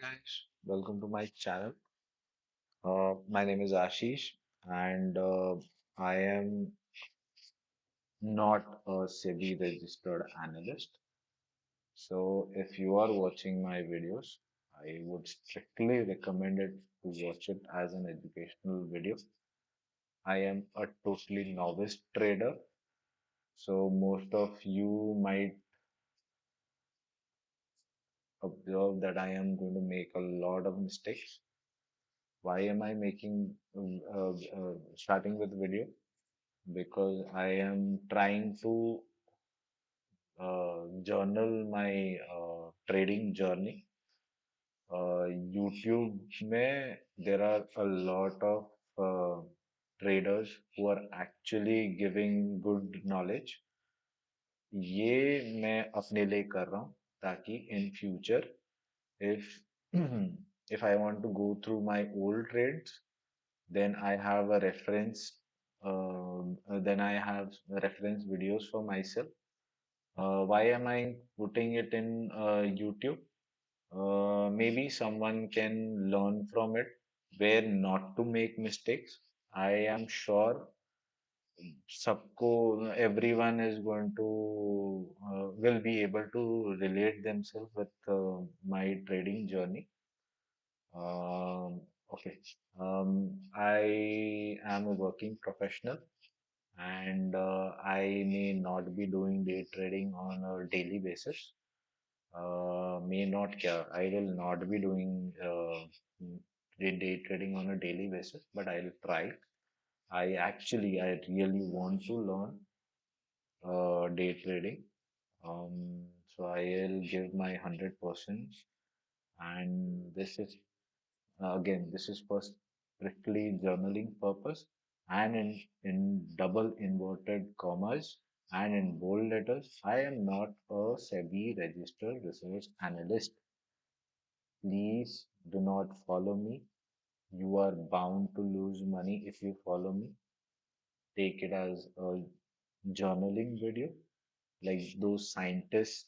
Guys, welcome to my channel. My name is Ashish, and I am not a SEBI registered analyst. So, if you are watching my videos, I would strictly recommend it to watch it as an educational video. I am a totally novice trader, so most of you might observe that I am going to make a lot of mistakes. Why am I making starting with video? Because I am trying to journal my trading journey. YouTube में there are a lot of traders who are actually giving good knowledge. ये मैं अपने लिए कर रहा हूँ ताकि in future if if I want to go through my old trades, then I have a reference. Then I have reference videos for myself. Why am I putting it in YouTube? Maybe someone can learn from it where not to make mistakes. I am sure सबको everyone is going to will be able to relate themselves with my trading journey. Okay. I am a working professional and I may not be doing day trading on a daily basis. May not क्या, I will not be doing day trading on a daily basis, but I'll try. I really want to learn day trading. So I'll give my 100%, and this is again, this is for strictly journaling purpose and in double inverted commas and in bold letters. I am not a SEBI registered research analyst. Please do not follow me. You are bound to lose money if you follow me. Take it as a journaling video, like those scientists.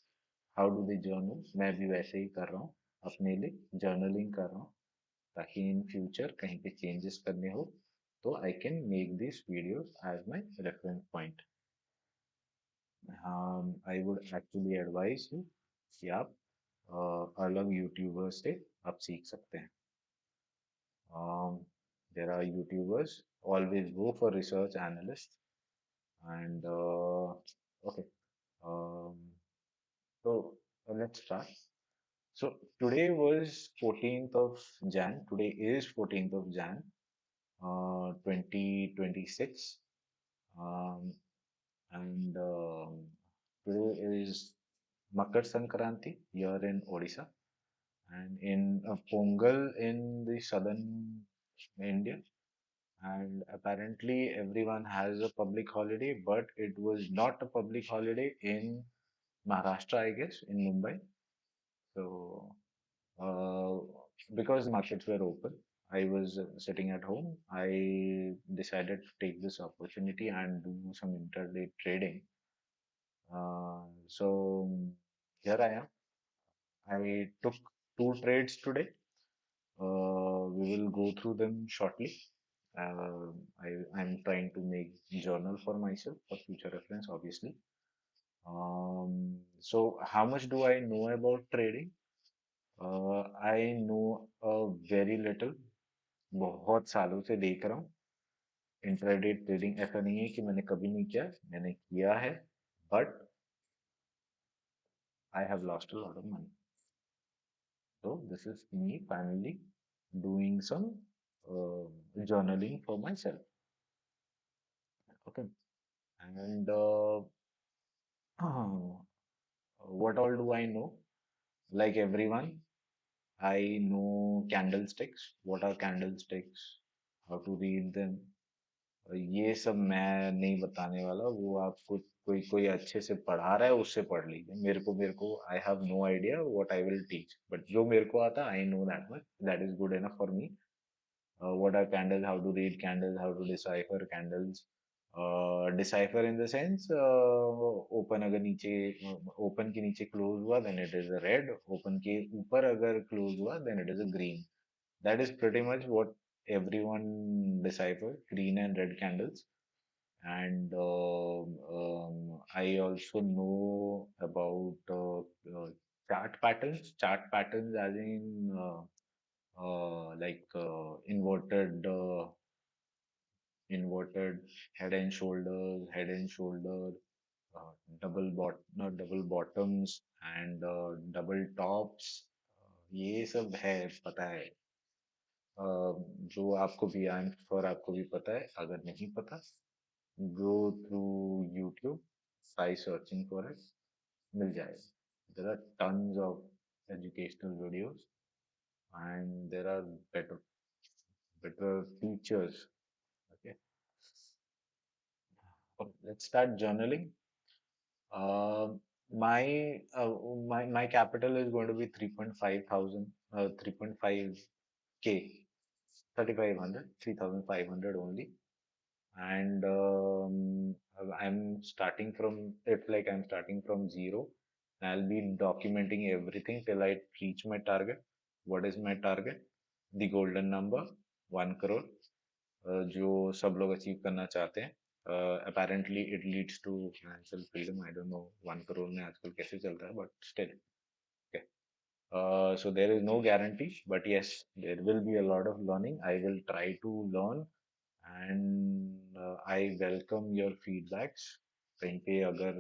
How do they journal? मैं भी वैसे ही कर रहा हूँ अपने लिए journaling कर रहा हूँ ताकि इन फ्यूचर कहीं पे चेंजेस करने हो तो I can make this videos as my reference point. I would actually advice you कि आप अलग यूट्यूबर्स से आप सीख सकते हैं. There are YouTubers. Always go for research analysts. And okay, um, so let's start. So today was 14th of Jan. Today is 14th of Jan, 2026. Um, and today is Makar Sankranti here in Odisha and in Pongal in the southern India. And apparently everyone has a public holiday, but it was not a public holiday in Maharashtra, I guess, in Mumbai. So, uh, because markets were open, I was sitting at home. I decided to take this opportunity and do some intraday trading. So here I am. I took two trades today. We will go through them shortly. I'm trying to make journal for myself for future reference, obviously. So how much do I know about trading? I know very little. बहुत सालों से देख रहा हूँ intraday trading. ऐसा नहीं है कि मैंने कभी नहीं किया, मैंने किया है, but I have lost a lot of money. So this is me finally doing some journaling for myself. Okay. And what all do I know? Like everyone, I know candlesticks. What are candlesticks? How to read them? ये सब मैं नहीं बताने वाला. वो आपको कोई कोई अच्छे से पढ़ा रहा है उससे पढ़ लीजिए. मेरे को I have no idea what I will teach, but जो मेरे को आता I know that much. That is good enough for me. What are candles? How to read candles? How to decipher candles? Decipher in the sense open अगर नीचे open के नीचे close हुआ then it is a red, open के ऊपर अगर close हुआ then it is a green. That is pretty much what everyone deciphered, green and red candles. And I also know about chart patterns. Chart patterns, as in inverted head and shoulder, uh, not double bottoms, and double tops. ये सब है पता है जो आपको भी I am sure आपको भी पता है अगर नहीं पता go through YouTube, try searching for it, मिल जाएगा. There are tons of educational videos and there are better features. Okay. Okay, let's start journaling. Uh, my capital is going to be 3.5 thousand, 3.5K, 3,500 only. And I'm starting from it's like I'm starting from zero. I'll be documenting everything till I reach my target. What is my target? The golden number, 1 crore, जो सब लोग achieve करना चाहते हैं. Apparently it leads to financial freedom. I don't know 1 crore में आजकल कैसे चल रहा है, but still. Okay. So there is no guarantee, but yes, there will be a lot of learning. I will try to learn and I welcome your feedbacks. कहीं पे अगर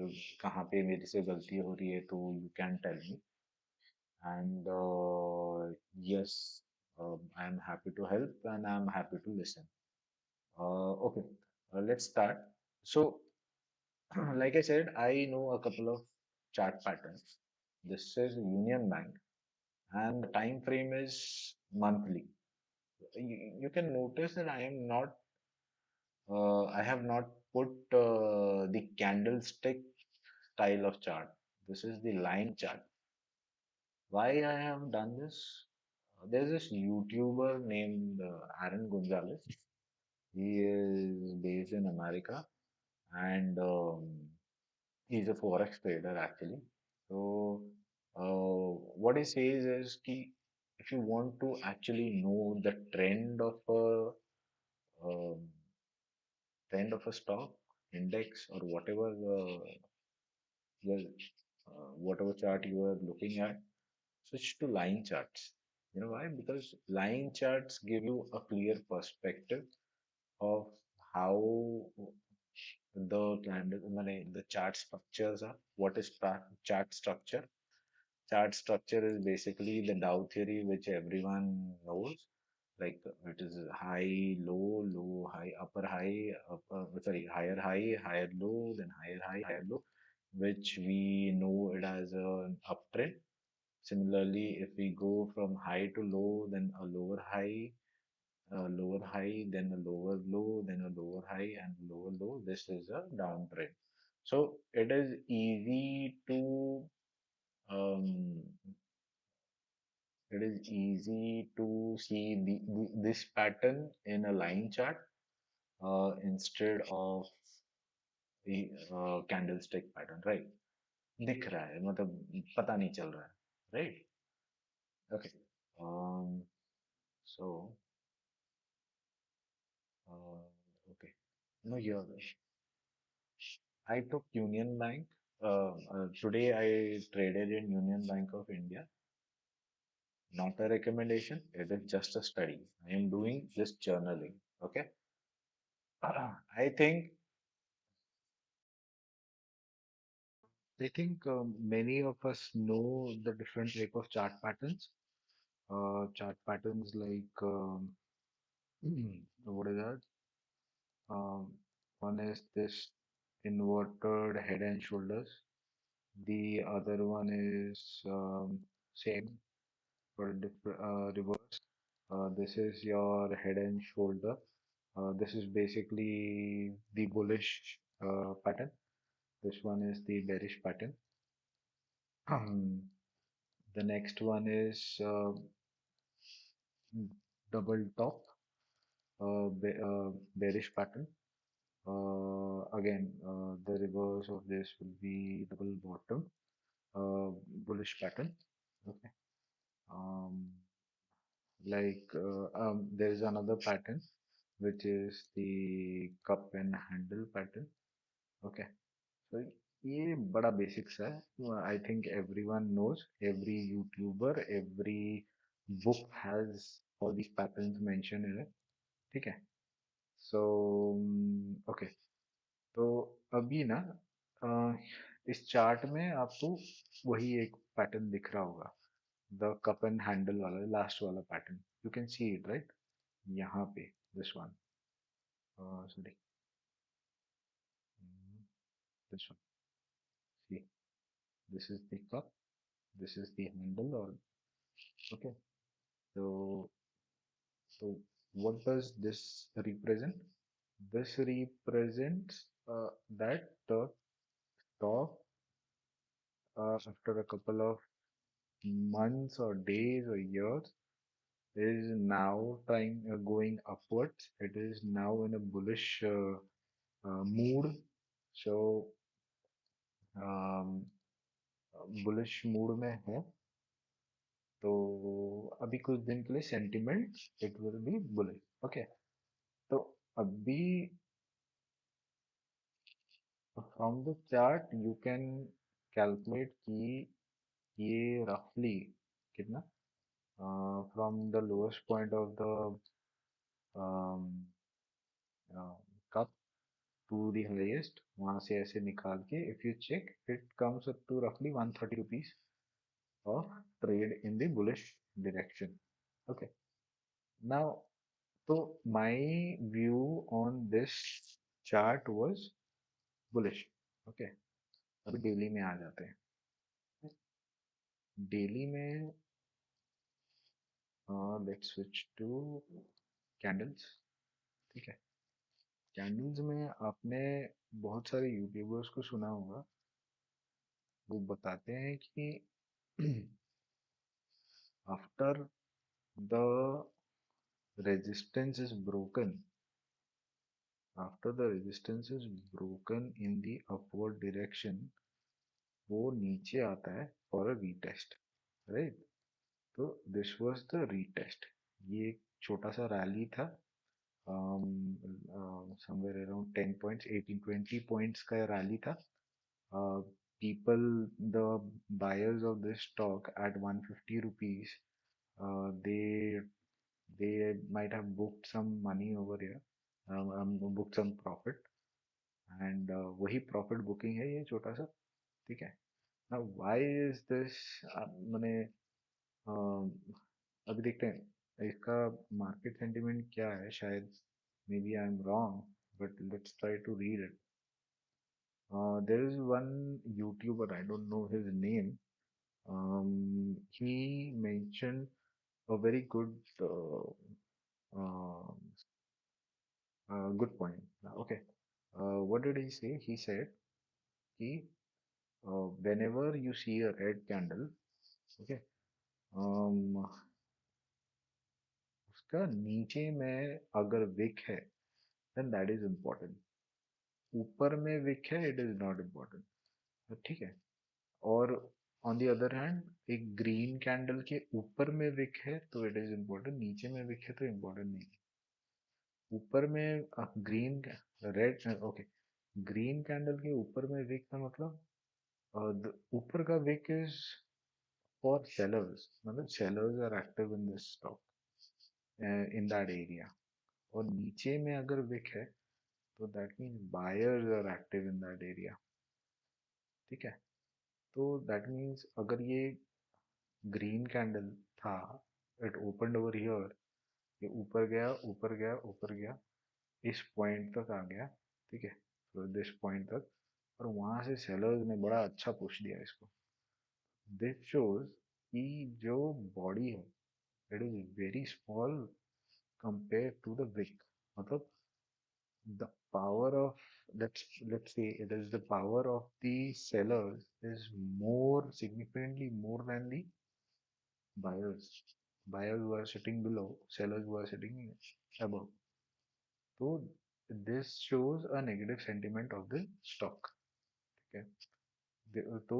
कहाँ पे मेरे से गलती हो रही है तो you can tell me. And yes, I am happy to help and I am happy to listen. Okay, let's start. So, like I said, I know a couple of chart patterns. This is Union Bank, and the time frame is monthly. You can notice that I have not put the candlestick style of chart. This is the line chart. Why I have done this? There's this YouTuber named Aaron Gonzalez. He is based in America and he's a forex trader actually. So what he says is ki if you want to actually know the um, trend of a stock, index, or your, whatever chart you are looking at, switch to line charts. You know why? Because line charts give you a clear perspective of how the chart structures are. What is chart structure? Chart structure is basically the Dow theory, which everyone knows. Like it is high, low, low, high, higher high, higher low, then higher low, which we know it as an uptrend. Similarly, if we go from high to low, then a lower high, then a lower low, then a lower high and lower low. This is a downtrend. So it is easy to um, see this pattern in a line chart instead of the candlestick pattern, right? दिख रहा है मतलब पता नहीं चल रहा है, right? Okay. Um, so okay. No, here I took Union Bank. Today I traded in Union Bank of India. Not a recommendation. It is just a study. I am doing just journaling. Okay. I think many of us know the different type of chart patterns. Chart patterns like what is that? Um, one is this inverted head and shoulders. The other one is same but reverse. This is your head and shoulder. This is basically the bullish pattern. This one is the bearish pattern. The next one is double top, bearish pattern. Again, the reverse of this will be double bottom, bullish pattern. Okay. Um, there is another pattern which is the cup and handle pattern. Okay. So ये बड़ा basics है. I think everyone knows. Every YouTuber, every book has all these patterns mentioned in it. ठीक है. So okay. तो अभी ना अ, इस chart में आपको वही एक पैटर्न दिख रहा होगा. द कप एंड हैंडल वाला लास्ट वाला pattern. You can see it right. यहाँ पे this one. Sorry. This one. See. This is the cup. This is the handle. और okay. So, so what does this represent? This represents that the stock, after a couple of months or days or years, is now going upwards. It is now in a bullish mood. So, um, bullish mood में है. तो अभी कुछ दिन के लिए sentiment it will be bullish. Okay. तो अभी from the chart you can calculate कि ये रफली कितना from the lowest point of the cup to the highest वहां से ऐसे निकाल के if you check it comes up to रफली 130 rupees of trade in the bullish direction. Okay. Now तो my view on this chart was bullish. Okay. अभी daily में आ जाते हैं. डेली में लेट्स स्विच टू कैंडल्स. ठीक है. कैंडल्स में आपने बहुत सारे यूट्यूबर्स को सुना होगा. वो बताते हैं कि after the resistance is broken, after the resistance is broken in the upward direction, वो नीचे आता है फॉर अ रीटेस्ट. राइट. तो दिस वाज द रीटेस्ट. ये एक छोटा सा रैली था. समवेयर अराउंड 10 पॉइंट्स 18 20 पॉइंट्स का रैली था. People, the buyers of this stock at 150 rupees, they might have booked some money over here, booked some profit. And वही profit booking है ये छोटा सा. ठीक है. Now why is this? मैंने अभी देखते हैं इसका मार्केट सेंटिमेंट क्या है. शायद maybe I am wrong but let's try to read it. There is one YouTuber, I don't know his name. He mentioned a very good point. Okay. What did he say? He said कि whenever you see a red candle, okay, um, उसका नीचे में अगर wick है then that is important. ऊपर में Wick है it is not important. ठीक है. और ऑन द अदर हैंड एक ग्रीन कैंडल के ऊपर में विक है तो इट इज इम्पोर्टेंट. नीचे में विक है तो इम्पोर्टेंट नहीं. ऊपर में green red. Okay. Green candle के ऊपर में विक का मतलब ऊपर का विक इज फॉर सेलर्स. मतलब sellers are active in this stock in that area. और नीचे में अगर विक है तो that means buyers are active in that area. ठीक है. तो दैट मीन्स अगर ये ग्रीन कैंडल था, इट ओपनड ओवर हियर, ये ऊपर गया ऊपर गया ऊपर गया इस पॉइंट तक आ गया. ठीक है. तो दिस पॉइंट तक. और वहां से सेलर्स ने बड़ा अच्छा पुश दिया इसको. दिस शोज कि जो बॉडी है it is very small compare to the wick. मतलब the power of, let's say it is the power of the sellers is more significantly more than the buyers. Buyers who are sitting below, sellers who are sitting above. So this shows a negative sentiment of the stock. ठीक है, तो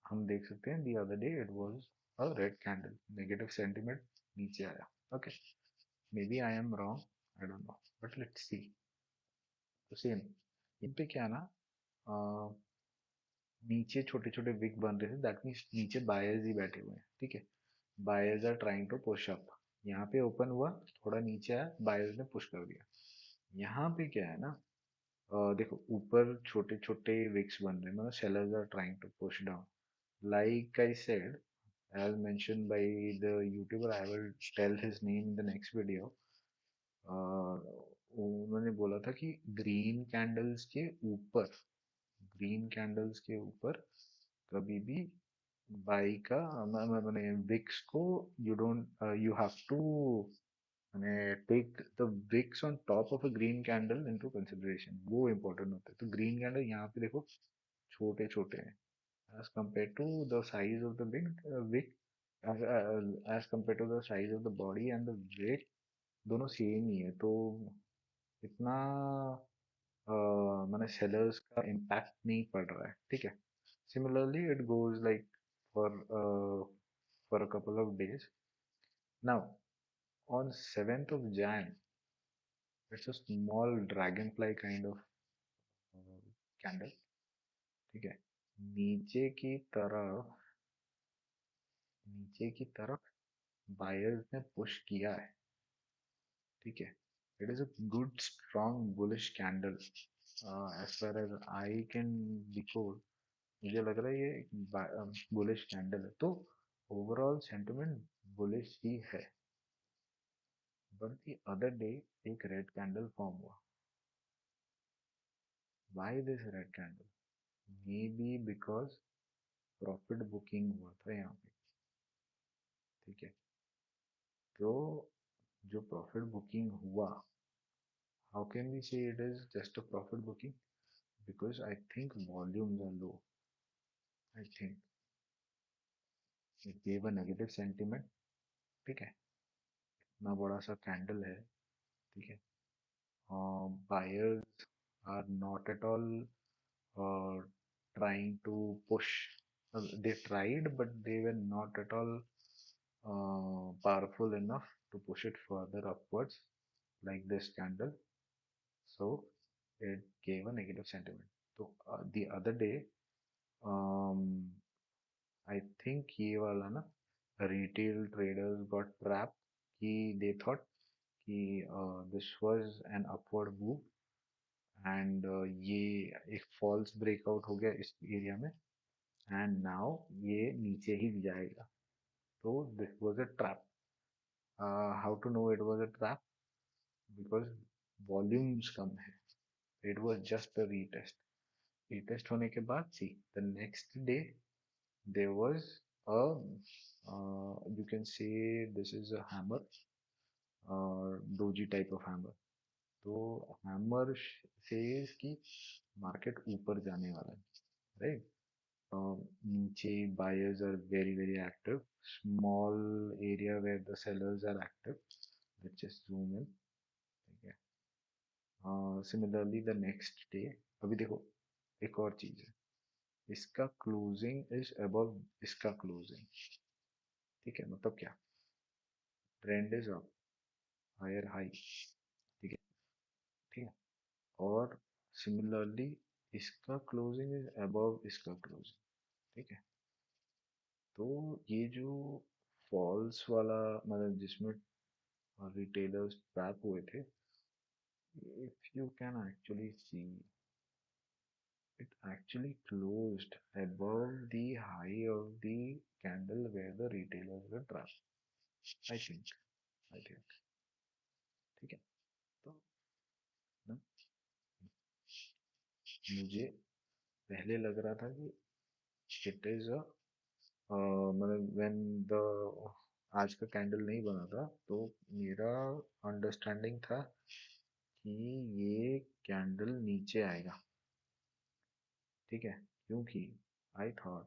हम देख सकते हैं the other day it was a red candle, negative sentiment नीचे आया। Okay, maybe I am wrong, I don't know, but let's see. तो सेम इन पे क्या है ना, अ, नीचे छोटे छोटे विक बन रहे थे, दैट मीन्स नीचे बायर्स ही बैठे हुए हैं। ठीक है, buyers are trying to push up. यहाँ पे ओपन हुआ, थोड़ा नीचे आया, बायर्स ने पुश कर दिया। यहाँ पे क्या है ना, देखो ऊपर छोटे छोटे विक्स बन रहे हैं, मतलब sellers are trying to push down. Like I said, as mentioned by the YouTuber, I will tell his name in the next video. उन्होंने बोला था कि ग्रीन कैंडल्स के ऊपर, ग्रीन कैंडल्स के ऊपर कभी भी बाई का मैंने विक्स को, you don't you have to मैंने take the wicks on top of a green candle into consideration, वो इम्पोर्टेंट होता है। तो ग्रीन कैंडल यहाँ पे देखो छोटे छोटे हैं as compared to the size of the big wick, as compared to the size of the body and the weight, दोनों सेम ही है। तो इतना मैंने सेलर्स का इम्पैक्ट नहीं पड़ रहा है। ठीक है, similarly it goes like for for a couple of days now. on 7th of Jan, it's a small dragonfly kind of candle। ठीक है, नीचे की तरफ, नीचे की तरफ बायर्स ने पुश किया है। ठीक है, it is a good strong bullish candle as far as I can recall. मुझे लग रहा है ये एक बुलिश कैंडल है, तो ओवरऑल सेंटिमेंट बुलिश ही है। बट द अदर डे एक रेड कैंडल फॉर्म हुआ। Why this red candle? May be because profit booking हुआ था यहाँ पे। ठीक है, तो जो प्रॉफिट बुकिंग हुआ, हाउ कैन वी से it is just a profit booking? Because I think volumes are low. I think it gave a negative sentiment। ठीक है, इतना बड़ा सा कैंडल है। ठीक है, buyers are not at all trying to push। They tried but they were not at all powerful enough to push it further upwards like this candle, so it gave a negative sentiment। So the other day, um, I think ये वाला ना, retail traders got trapped कि they thought कि this was an upward move and ये एक false breakout हो गया इस एरिया में, and now ये नीचे ही जाएगा। तो this was a trap। How to know it was a trap? Because volumes कम है। It was just a retest। retest होने के बाद see the next day there was a you can say this is a hammer or doji type of hammer। तो hammer says कि market ऊपर जाने वाला है, right? नीचे buyers are very very active, small area where the sellers are active। let's just zoom in। ठीक है, similarly the next day, अभी देखो एक और चीज है, इसका क्लोजिंग इज अबव इसका क्लोजिंग। ठीक है, मतलब क्या, trend is up, higher high. ठीक है, ठीक है, और सिमिलरली इसका क्लोजिंग इज अबव इसका क्लोजिंग। ठीक है, तो ये जो फॉल्स वाला, मतलब जिसमें रिटेलर्स ट्रैप हुए थे, if you can actually see, it actually closed above the high of the candle where the retailers were trapped। I think, I think। ठीक है, तो ना मुझे पहले लग रहा था कि इट इज अ, मतलब व्हेन द आज का कैंडल नहीं बना था, तो मेरा अंडरस्टैंडिंग था कि ये कैंडल नीचे आएगा। ठीक है, क्योंकि आई थॉट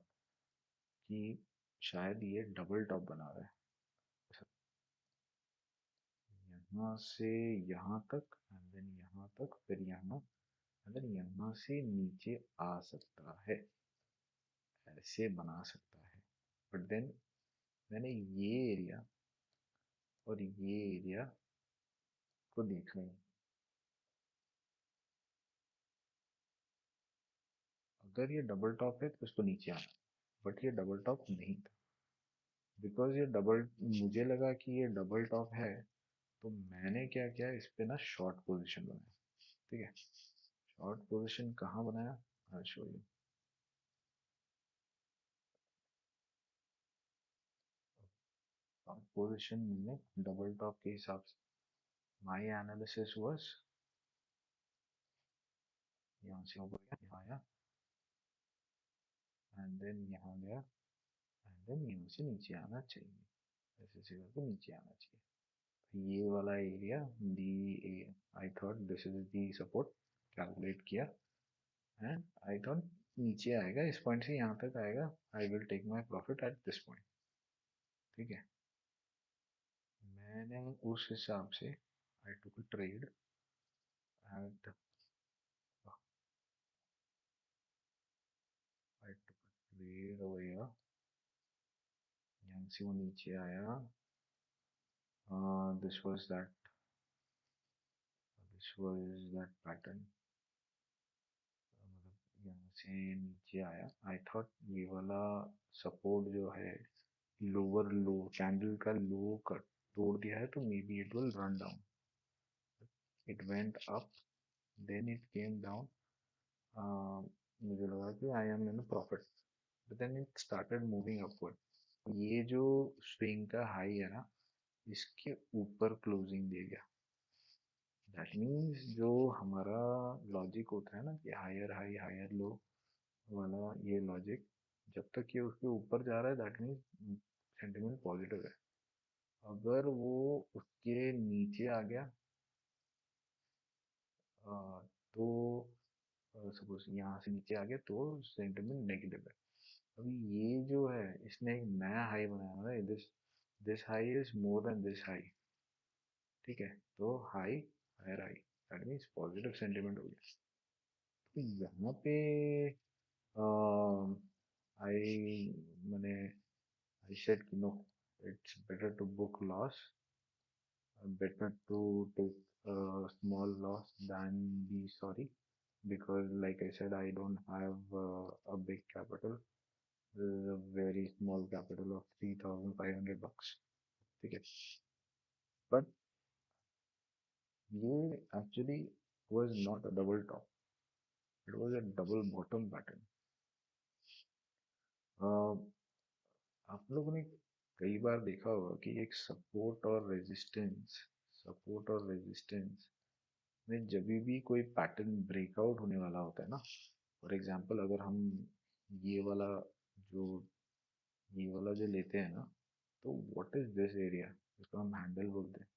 कि शायद ये डबल टॉप बना रहा है। यहाँ से यहाँ तक एंड देन यहाँ तक, फिर यहाँ, एंड देन यहाँ से नीचे आ सकता है, ऐसे बना सकता है। बट देन मैंने ये एरिया और ये एरिया को देखना है। अगर ये डबल टॉप है तो इसको नीचे आना, बट ये डबल टॉप नहीं था, बिकॉज ये डबल, मुझे लगा कि ये डबल टॉप है, तो मैंने क्या किया, इस पे ना शॉर्ट पोजीशन बनाया। ठीक है, शॉर्ट पोजीशन कहाँ बनाया, I show you. Short position में डबल टॉप के हिसाब से माई एनालिसिस वाज, यहाँ से ऊपर गया, यहाँ आया, एंड देन यहाँ गया, एंड देन यहाँ से नीचे आना चाहिए, ऐसे से करके नीचे आना चाहिए। ये वाला area D A, I thought this is the support, calculate किया, एंड आई थॉट नीचे आएगा, इस पॉइंट से यहाँ तक आएगा, I will take my profit at this point. ठीक है, मैंने उस हिसाब से I took a trade at, I took a trade over here, यहाँ से वो नीचे आया, this was that, this was that pattern, मतलब यहाँ से नीचे आया, आई थॉट ये वाला सपोर्ट जो है, लोअर लो कैंडल का लो कर तोड़ दिया है, तो maybe it will run down, it went up, then it came down, मुझे लगा कि I am in profit, but then it started moving upward. ये जो स्विंग का हाई है ना, इसके ऊपर क्लोजिंग दे गया, दैट मीन्स जो हमारा लॉजिक होता है ना कि हायर हाई हायर लो वाला, ये लॉजिक जब तक ये उसके ऊपर जा रहा है दैट मीन्स सेंटिमेंट पॉजिटिव है। अगर वो उसके नीचे आ गया, अ, तो सपोज यहाँ से नीचे आ गया तो सेंटिमेंट नेगेटिव है। अभी ये जो है, इसने एक नया हाई बनाया है, this this high is more than this high. ठीक है, तो high higher high, that means positive sentiment हो गया। तो यहाँ पे आई, मैंने आई सेड कि no, it's better to book loss, better to take a small loss than be sorry, because like I said, I don't have a big capital. This is a very small capital of $3,500. ठीक है, but ये actually was not a double top, it was a double bottom pattern. uh, आप लोगों ने कई बार देखा होगा कि एक सपोर्ट और रेजिस्टेंस में जब भी कोई पैटर्न ब्रेकआउट होने वाला होता है ना, फॉर एग्जांपल अगर हम ये वाला जो ये वाला जो लेते हैं ना, तो व्हाट इज दिस एरिया, इसको हम हैंडल बोलते हैं,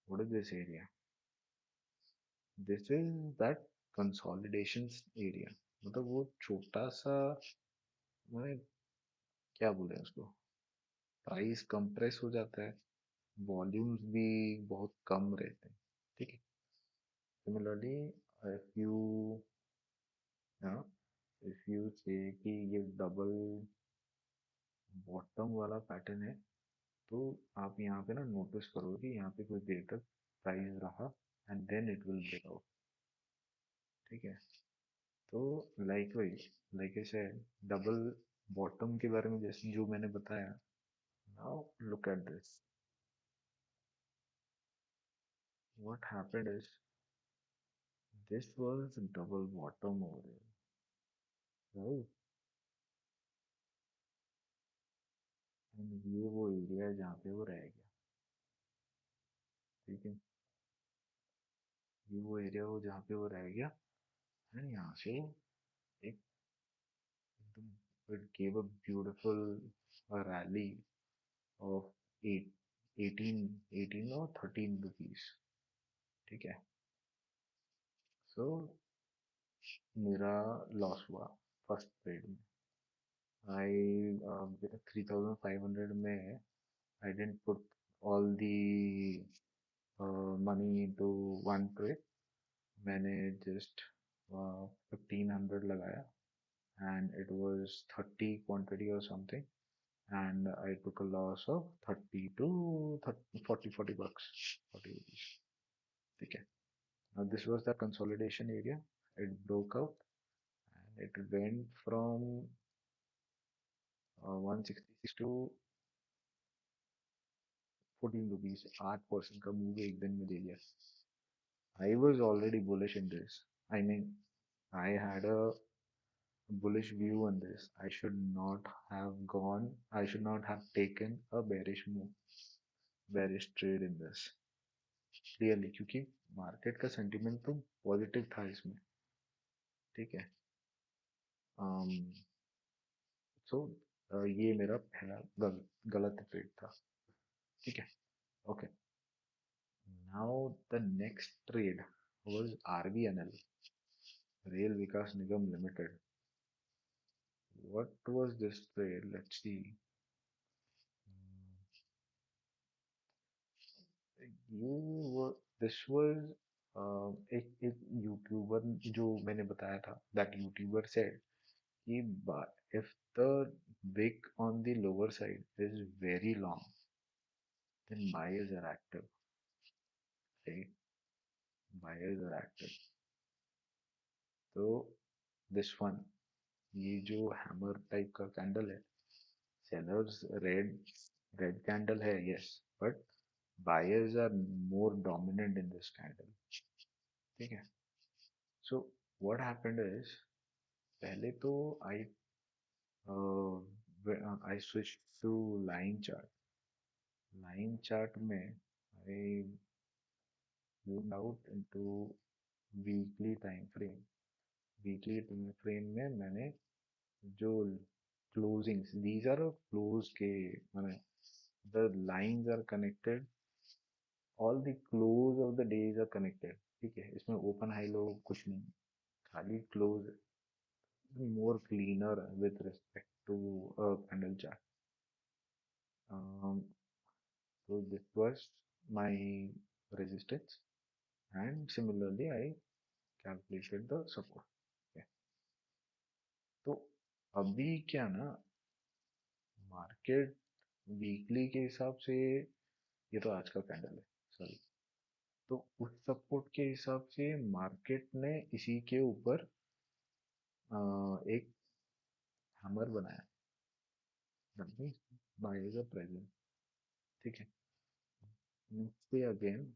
what is this area, this is that consolidation area, मतलब वो छोटा सा, मैंने क्या बोले उसको, प्राइस कंप्रेस हो जाता है, वॉल्यूम्स भी बहुत कम रहते हैं। ठीक है, similarly if you if you से कि ये डबल बॉटम वाला पैटर्न है, तो आप यहाँ पे ना नोटिस करोगे कि यहाँ पे कुछ देर तक प्राइस रहा, and then it will break out. ठीक है, तो likewise, like I said, double bottom के बारे में जैसे जो मैंने बताया, now look at this, what happened is this was double bottom over, right, and ये वो एरिया है जहाँ पे वो रह गया। ठीक है, ये वो एरिया वो जहाँ पे वो रह गया, एंड यहाँ से एक एकदम, it gave a beautiful rally of eight, 18 or 13 rupees। ठीक है, सो मेरा लॉस हुआ फर्स्ट ट्रेड में, आई 3,500 में I didn't put all the money into one trade. मैंने just 1500 लगाया and it was 30 quantity or something, and I took a loss of 30 to 30, 40 bucks, 40 rupees. ठीक है. Now this was the consolidation area. It broke out and it went from 166 to 14 rupees. 8% का move एक दिन में दे दिया. I was already bullish in this. I mean, I had a bullish view on this. I should not have gone, I should not have taken a bearish move, bearish trade in this. Clearly, क्योंकि market का sentiment तो positive था इसमें. ठीक है. सो ये मेरा पहला गलत ट्रेड था. ठीक है. Okay. Now the next trade was RVNL, rail Vikas Nigam limited. What was this trade? Let's see. ये वो दिस वाज एक यूट्यूबर जो मैंने बताया था, दैट यूट्यूबर सेड कि if the wick on the lower side is very long, then buyers are active, right? Buyers are active. तो this one, ये जो हैमर टाइप का कैंडल है, sellers red candle है, yes, but buyers are more dominant in this candle. ठीक है. So what happened is, पहले तो I switched to line chart. Line chart में I zoomed out into weekly time frame. Weekly time frame में मैंने जो closings, these are close के मैंने, the lines are connected, all the close of the days are connected. ठीक है. इसमें open high low कुछ नहीं, खाली close, more cleaner with respect to a candle chart. Um, so this was my resistance, and similarly I calculated the support. Okay. तो अभी क्या ना, मार्केट वीकली के हिसाब से, ये तो आज का कैंडल है, सॉरी, तो उस सपोर्ट के हिसाब से मार्केट ने इसी के ऊपर एक हैमर बनाया. That means buyers are present. ठीक है. नेक्स्ट पे अगेन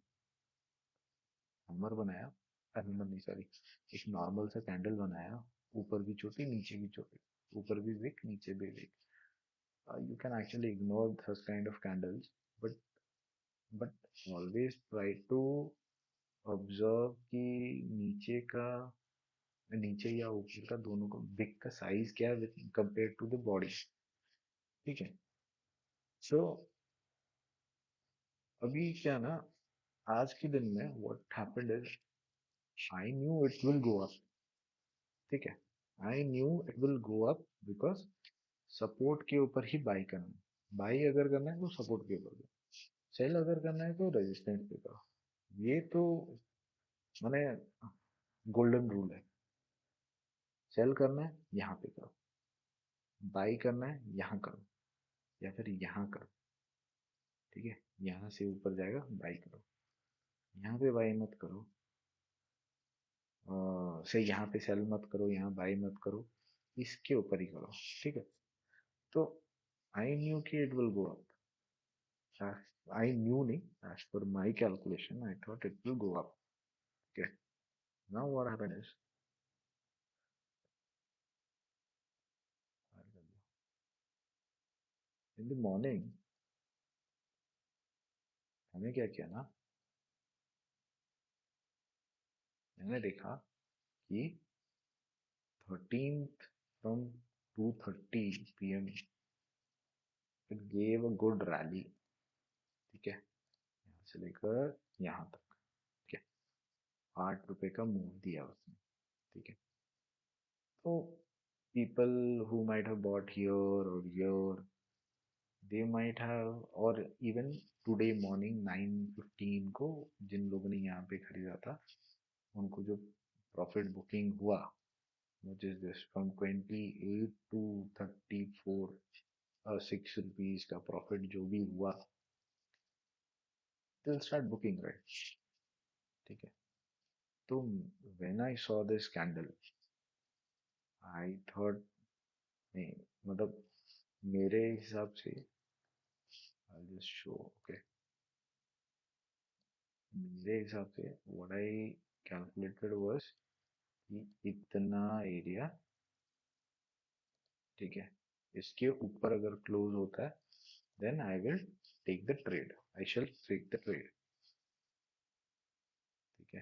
हैमर बनाया, हैमर नहीं सॉरी, एक नॉर्मल सा कैंडल बनाया, ऊपर भी छोटी नीचे भी छोटी, ऊपर भी विक नीचे भी Wick. You can actually ignore such kind of candles, but always try to observe कि नीचे का, नीचे या ऊपर का, दोनों का विक का साइज क्या है कंपेयर टू द बॉडी. ठीक है. सो अभी क्या ना, आज के दिन में what happened is, I knew it will go up. ठीक है. I knew it will go up because support के ऊपर ही बाई करना है. बाई अगर करना है तो सपोर्ट के ऊपर, सेल अगर करना है तो रेजिस्टेंस पे करो. ये तो मैंने गोल्डन रूल है. सेल करना है यहाँ पे करो, बाई करना है यहाँ करो, या फिर यहाँ करो. ठीक है. यहाँ से ऊपर जाएगा बाई करो, यहाँ पे बाई मत करो, से यहाँ पे सेल मत करो, यहाँ बाई मत करो, इसके ऊपर ही करो. ठीक है. तो आई न्यू कि it will go up. I knew नहीं, as per my calculation I thought it will go up. Okay. Now what happened is, in the morning मैंने क्या किया ना, मैंने देखा कि 13th from 2:30 p.m. it gave a good rally. ठीक है. यहाँ से लेकर यहाँ तक. ठीक है. 8 रुपए का मूव दिया उसने. ठीक है. तो people who might have bought here or here, they might have, और इवन टुडे मॉर्निंग 9:15 को जिन लोगों ने यहाँ पे खरीदा था, उनको जो प्रॉफिट बुकिंग हुआ, which is this from 28 to 34, 6 rupees का प्रॉफिट जो भी हुआ, they'll start booking, right? ठीक है। तो when I saw this candle, I thought, नहीं, मतलब मेरे हिसाब से, I'll just show, okay, मेरे हिसाब से what I calculated was कि इतना एरिया, ठीक है, इसके ऊपर अगर क्लोज होता है, then I will take the trade, I shall take the trade. ठीक है।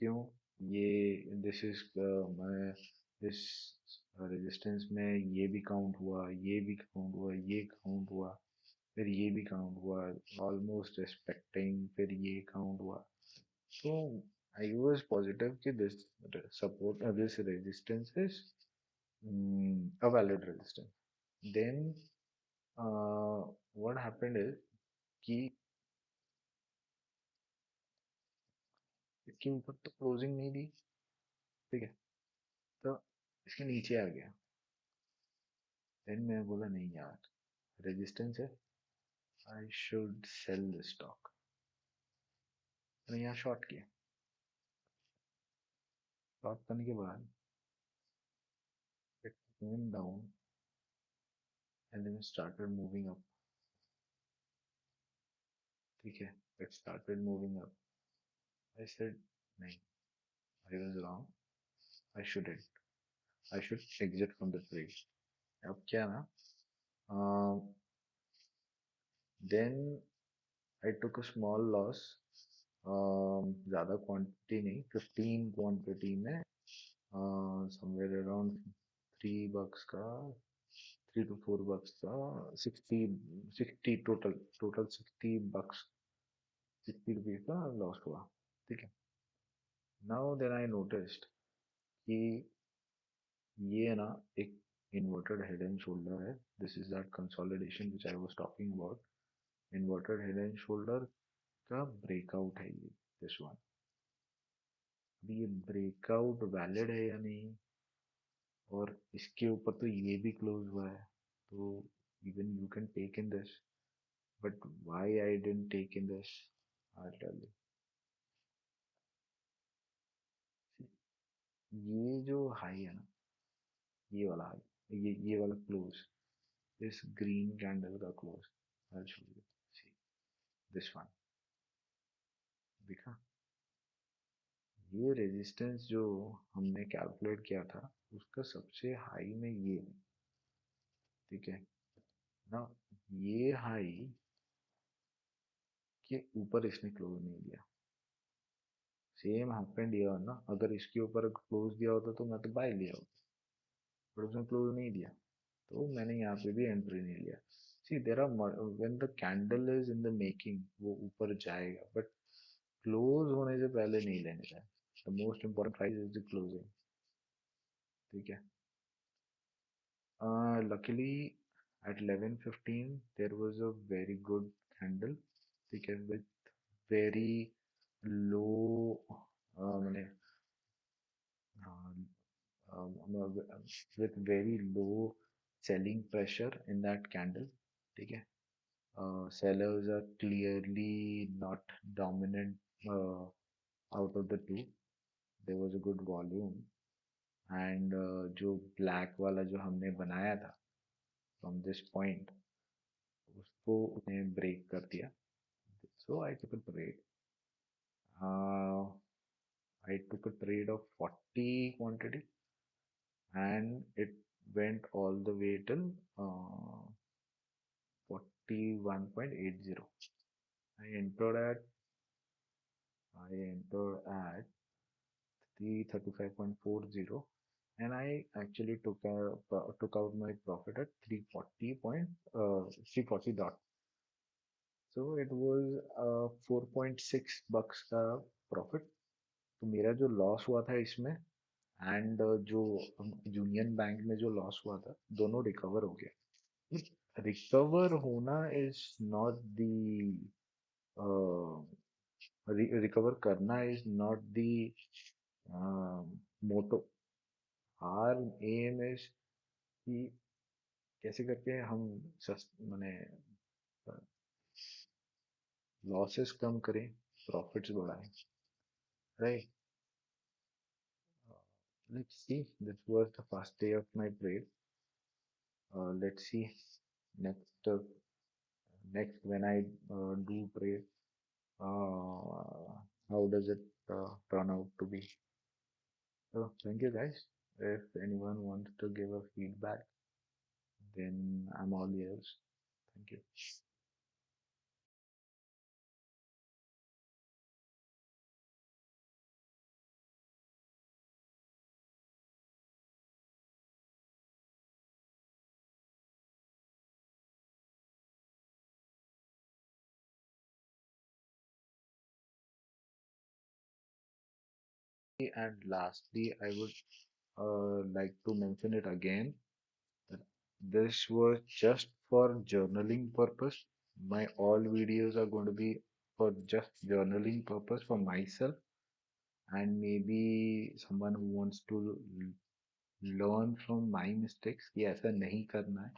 क्यों? ये दिस इज, मैं इस रेजिस्टेंस में ये भी काउंट हुआ, ये भी काउंट हुआ, ये काउंट हुआ, फिर ये भी काउंट हुआ, ऑलमोस्ट एक्सपेक्टिंग, फिर ये काउंट हुआ। तो आई वाज पॉजिटिव कि this support, this resistance is a valid resistance. Then what happened is कि इसके ऊपर तो क्लोजिंग नहीं दी, ठीक है, तो इसके नीचे आ गया। देन मैं बोला नहीं यार, रेजिस्टेंस है, I should sell the stock. तो यहाँ शॉर्ट किया। शॉर्ट करने के बाद it came down and then started moving up. ठीक है, it started moving up. I said नहीं, I was wrong, I shouldn't, I should exit from the trade. अब क्या ना, then I took a small loss, ज़्यादा quantity नहीं, 15 quantity में, somewhere around $3 का, $3 to $4 का, 60 टोटल, $60, $60 का लॉस हुआ। ठीक है। नाउ देन आई नोटिस्ड कि ये ना एक इन्वर्टेड हेड एंड शोल्डर है। This is that consolidation which I was talking about. Inverted head and shoulder का ब्रेकआउट है ये, दिस वन। अभी ये ब्रेकआउट वैलिड है या नहीं, और इसके ऊपर तो ये भी क्लोज हुआ है, तो even you can take in this, but why I didn't take in this, I tell you. ये जो हाई है ना, ये वाला हाई, ये वाला क्लोज, दिस ग्रीन कैंडल का close, I show you, see this one, दिखा? ये रेजिस्टेंस जो हमने कैलकुलेट किया था, उसका सबसे हाई में ये है। ठीक है ना, ये हाई के ऊपर इसने क्लोज नहीं दिया। सेम हैपेंड हियर ना, अगर इसके ऊपर क्लोज दिया होता तो मैं तो बाय लिया होता, पर उसने क्लोज नहीं दिया, तो मैंने यहाँ पे भी एंट्री नहीं लिया। See there are, when the candle is in the making वो ऊपर जाएगा, बट क्लोज होने से पहले नहीं लेने का। The most important price is the closing. ठीक है। Luckily, at 11:15 there was a very good candle, ठीक है, with very low, मैंने, with very low selling pressure in that candle। ठीक है। Sellers are clearly not dominant, uh, out of the two, there was a good volume, and जो black वाला जो हमने बनाया था from this point, उसको उसने ब्रेक कर दिया। So I took a trade, I took a trade of 40 quantity, and it went all the way till 41.80। I entered at 335.40, and I actually took out my profit at 340 dot। So it was $4.6 का profit. तो मेरा जो loss हुआ था इसमें, and जो union bank में जो लॉस हुआ था, दोनों रिकवर हो गया। recover होना is not the uh, recover करना is not the motto. Our aim is कि कैसे करके हम माने लॉसेस कम करें, प्रॉफिट्स बढ़ाएं, right? Let's see. This was the first day of my trade. Let's see next next when I do trade, how does it turn out to be? So thank you guys. If anyone wants to give a feedback, then I'm all ears. Thank you. And lastly, I would like to mention it again that this was just for journaling purpose. My all videos are going to be for just journaling purpose for myself and maybe someone who wants to learn from my mistakes कि ऐसा नहीं करना है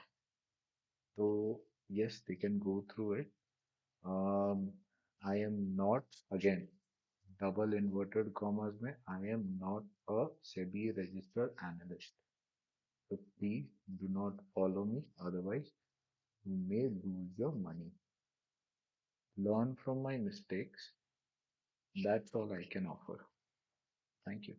तो yes they can go through it. um, I am not again double inverted commas में I am not a SEBI registered analyst, so please do not follow me, otherwise you may lose your money. Learn from my mistakes. That's all I can offer. Thank you.